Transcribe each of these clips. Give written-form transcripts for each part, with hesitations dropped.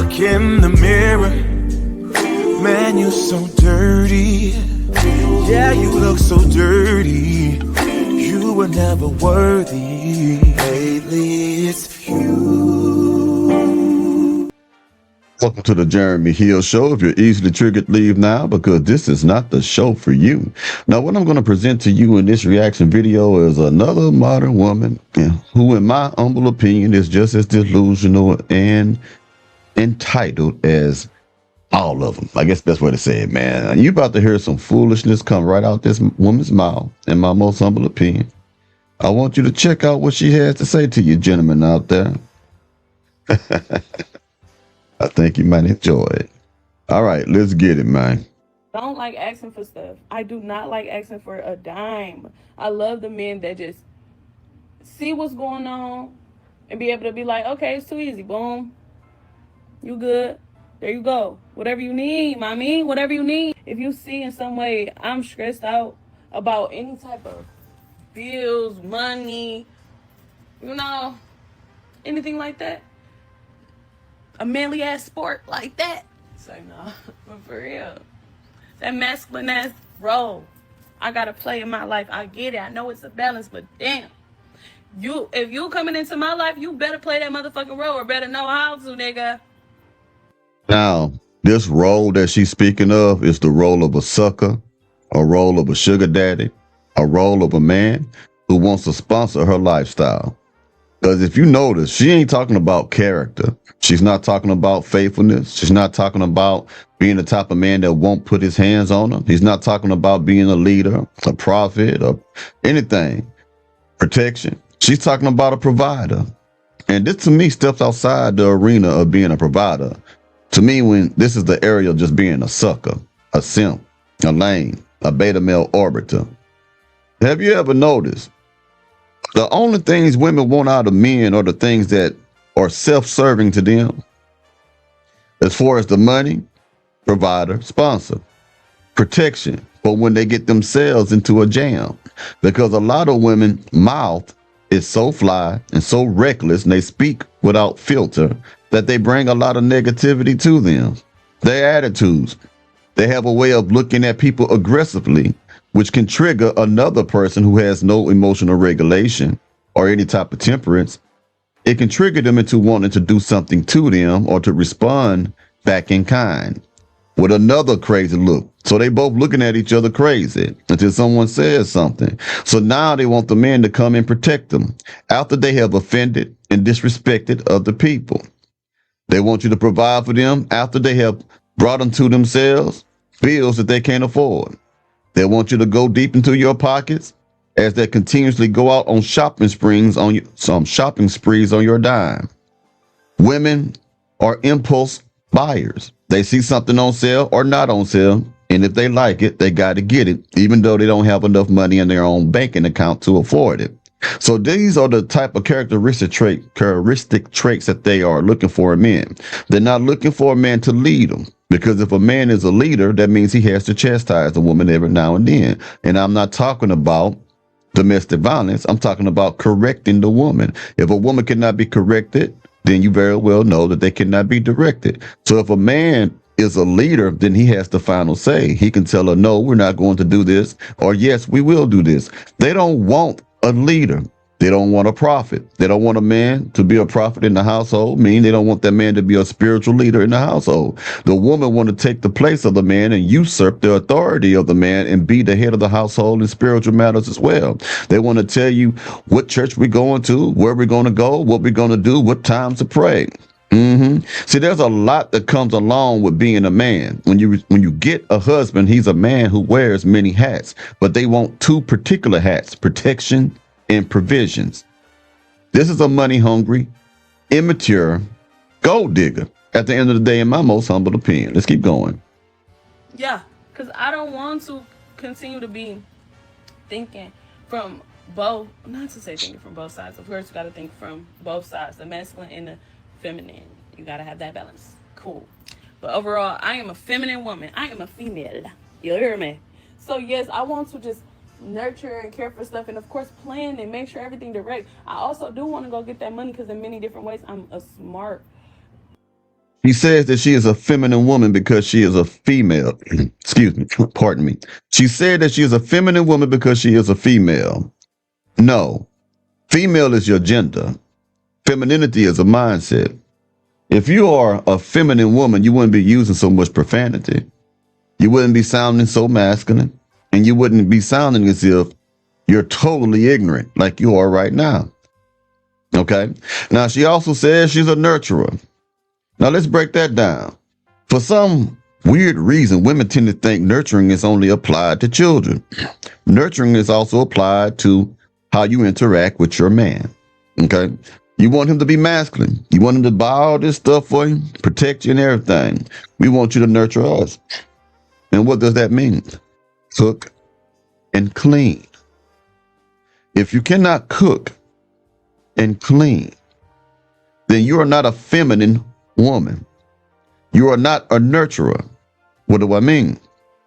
look in the mirror, man, you're so dirty. Yeah, you look so dirty. You were never worthy. Lately, it's you. Welcome to the Jeremy Hill Show. If you're easily triggered, leave now, because this is not the show for you. Now, what I'm going to present to you in this reaction video is another modern woman who, in my humble opinion, is just as delusional and entitled as all of them. I guess best way to say it, man. You about to hear some foolishness come right out this woman's mouth, in my most humble opinion. I want you to check out what she has to say to you gentlemen out there. I think you might enjoy it. All right, let's get it, man. I don't like asking for stuff. I do not like asking for a dime. I love the men that just see what's going on and be able to be like, okay, it's too easy. Boom. You good. There you go. Whatever you need, mommy. Whatever you need. If you see in some way I'm stressed out about any type of bills, money, you know, anything like that, a manly ass sport like that. So no, but for real, that masculine ass role I gotta play in my life. I get it. I know it's a balance, but damn, if you coming into my life, you better play that motherfucking role, or better know how to, nigga. Now, this role that she's speaking of is the role of a sucker, a role of a sugar daddy, a role of a man who wants to sponsor her lifestyle. Because if you notice, she ain't talking about character. She's not talking about faithfulness. She's not talking about being the type of man that won't put his hands on her. He's not talking about being a leader, a prophet, or anything. Protection. She's talking about a provider. And this, to me, steps outside the arena of being a provider. To me, when this is the area of just being a sucker, a simp, a lame, a beta male orbiter. Have you ever noticed the only things women want out of men are the things that are self-serving to them? As far as the money, provider, sponsor, protection for when they get themselves into a jam. Because a lot of women mouth is so fly and so reckless, and they speak without filter, that they bring a lot of negativity to them. Their attitudes, they have a way of looking at people aggressively, which can trigger another person who has no emotional regulation or any type of temperance. It can trigger them into wanting to do something to them or to respond back in kind with another crazy look. So they both looking at each other crazy until someone says something. So now they want the man to come and protect them after they have offended and disrespected other people. They want you to provide for them after they have brought them to themselves bills that they can't afford. They want you to go deep into your pockets as they continuously go out on shopping sprees on your dime. Women are impulse buyers. They see something on sale or not on sale, and if they like it, they got to get it, even though they don't have enough money in their own banking account to afford it. So these are the type of characteristic traits that they are looking for in men. They're not looking for a man to lead them, because if a man is a leader, that means he has to chastise a woman every now and then. And I'm not talking about domestic violence. I'm talking about correcting the woman. If a woman cannot be corrected, then you very well know that they cannot be directed. So if a man is a leader, then he has the final say. He can tell her, no, we're not going to do this, or yes, we will do this. They don't want a leader. They don't want a prophet. They don't want a man to be a prophet in the household, meaning they don't want that man to be a spiritual leader in the household. The woman want to take the place of the man and usurp the authority of the man and be the head of the household in spiritual matters as well. They want to tell you what church we're going to, where we're going to go, what we're going to do, what time to pray. See, there's a lot that comes along with being a man. When you get a husband, he's a man who wears many hats, but they want two particular hats: protection and provisions. This is a money hungry, immature gold digger at the end of the day, in my most humble opinion. Let's keep going. Yeah, because I don't want to continue to be thinking from both, not to say thinking from both sides. Of course, you got to think from both sides, the masculine and the feminine. You got to have that balance. Cool. But overall, I am a feminine woman. I am a female. You hear me? So yes, I want to just nurture and care for stuff, and of course plan and make sure everything direct. I also do want to go get that money, because in many different ways I'm a smart He says that she is a feminine woman because she is a female. Excuse me, pardon me. She said that she is a feminine woman because she is a female. No, female is your gender. Femininity is a mindset. If you are a feminine woman, you wouldn't be using so much profanity. You wouldn't be sounding so masculine, and you wouldn't be sounding as if you're totally ignorant like you are right now. Okay. Now, she also says she's a nurturer. Now, let's break that down. For some weird reason, women tend to think nurturing is only applied to children. Nurturing is also applied to how you interact with your man. Okay. You want him to be masculine. You want him to buy all this stuff for you, protect you and everything. We want you to nurture us. And what does that mean? Cook and clean. If you cannot cook and clean, then you are not a feminine woman. You are not a nurturer. What do I mean?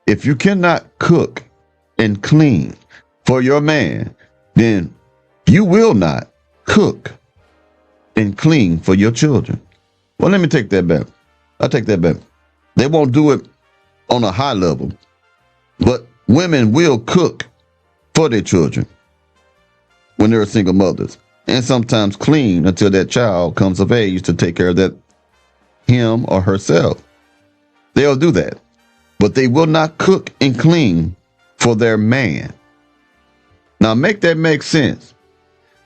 If you cannot cook and clean for your man, then you will not cook and clean for your children. Well, let me take that back. I take that back. They won't do it on a high level, but women will cook for their children when they're single mothers, and sometimes clean until that child comes of age to take care of that him or herself. They'll do that, but they will not cook and clean for their man. Now make that make sense.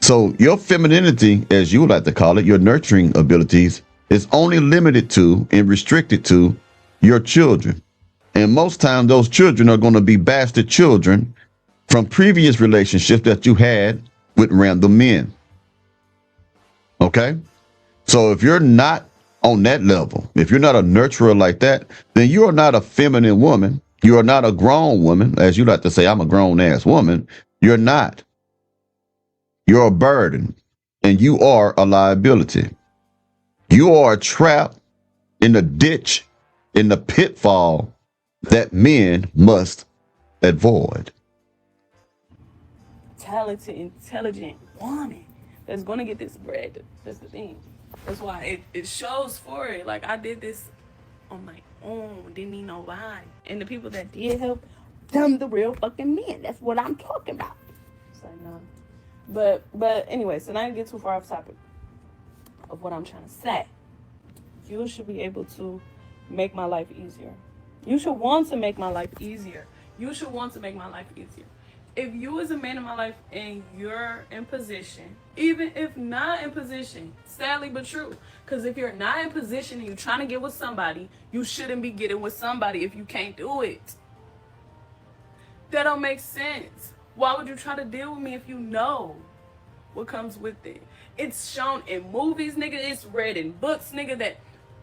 So your femininity, as you like to call it, your nurturing abilities, is only limited to and restricted to your children. And most times those children are going to be bastard children from previous relationships that you had with random men. Okay? So if you're not on that level, if you're not a nurturer like that, then you are not a feminine woman. You are not a grown woman. As you like to say, I'm a grown ass woman. You're not. You're a burden, and you are a liability. You are a trap in the ditch, in the pitfall that men must avoid. Talented, intelligent woman that's going to get this bread. That's the thing. That's why it shows for it. Like, I did this on my own. Didn't need nobody. And the people that did help, them the real fucking men. That's what I'm talking about. It's like, no. But anyway, so not to get too far off topic of what I'm trying to say. You should be able to make my life easier. You should want to make my life easier. You should want to make my life easier. If you as a man in my life and you're in position, even if not in position, sadly but true, because if you're not in position and you're trying to get with somebody, you shouldn't be getting with somebody if you can't do it. That don't make sense. Why would you try to deal with me if you know what comes with it? It's shown in movies, nigga. It's read in books, nigga, that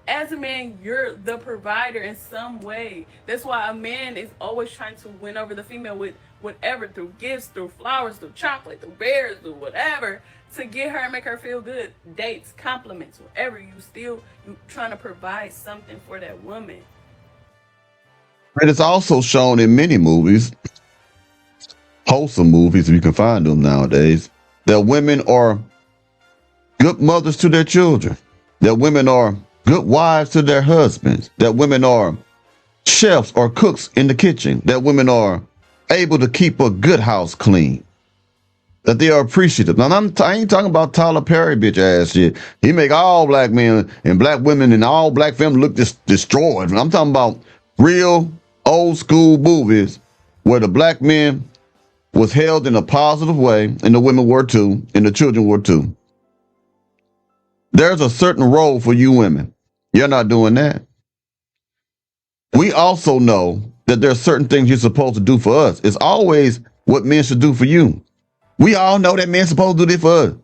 as a man, you're the provider in some way. That's why a man is always trying to win over the female with whatever, through gifts, through flowers, through chocolate, through bears, through whatever, to get her and make her feel good. Dates, compliments, whatever. You trying to provide something for that woman. And it's also shown in many movies, wholesome movies, if you can find them nowadays, that women are good mothers to their children, that women are good wives to their husbands, that women are chefs or cooks in the kitchen, that women are able to keep a good house clean, that they are appreciative. Now, I ain't talking about Tyler Perry bitch ass shit. He make all black men and black women and all black families look destroyed. I'm talking about real old school movies where the black men was held in a positive way, and the women were too, and the children were too. There's a certain role for you women. You're not doing that. We also know that there's certain things you're supposed to do for us. It's always what men should do for you. We all know that men supposed to do this for us.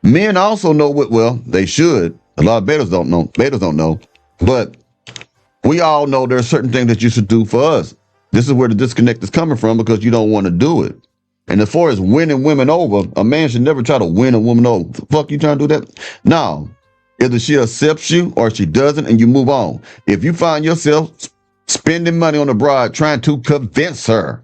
Men also know what, well, they should. A lot of betas don't know. Betas don't know. But we all know there's certain things that you should do for us. This is where the disconnect is coming from, because you don't want to do it. And as far as winning women over, a man should never try to win a woman over. The fuck you trying to do that? No. Either she accepts you or she doesn't, and you move on. If you find yourself spending money on a bride trying to convince her,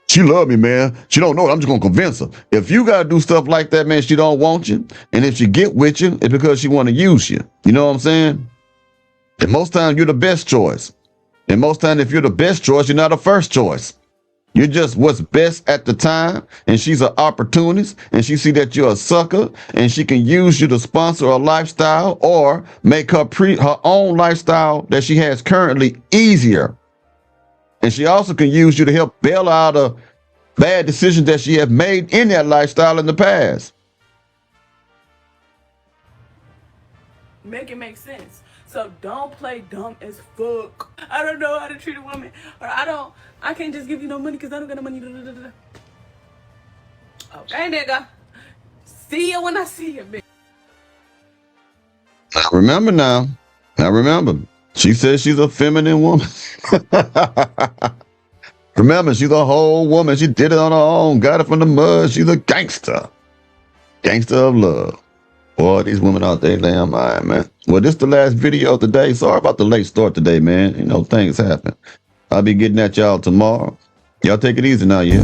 she love me, man, she don't know it, I'm just gonna convince her. If you gotta do stuff like that, man, she don't want you. And if she get with you, it's because she want to use you. You know what I'm saying? And most times you're the best choice. And most times if you're the best choice, you're not a first choice. You're just what's best at the time, and she's an opportunist, and she see that you're a sucker, and she can use you to sponsor a lifestyle or make her own lifestyle that she has currently easier. And she also can use you to help bail out of bad decisions that she has made in that lifestyle in the past. Make it make sense. So don't play dumb as fuck. I don't know how to treat a woman, or I can't just give you no money because I don't got no money. Okay, nigga. See you when I see you, bitch. Now remember, she says she's a feminine woman. Remember, she's a whole woman. She did it on her own, got it from the mud. She's a gangster. Gangster of love. Boy, these women out there, damn mind, man. Well, this is the last video of the day. Sorry about the late start today, man. You know, things happen. I'll be getting at y'all tomorrow. Y'all take it easy now, yeah?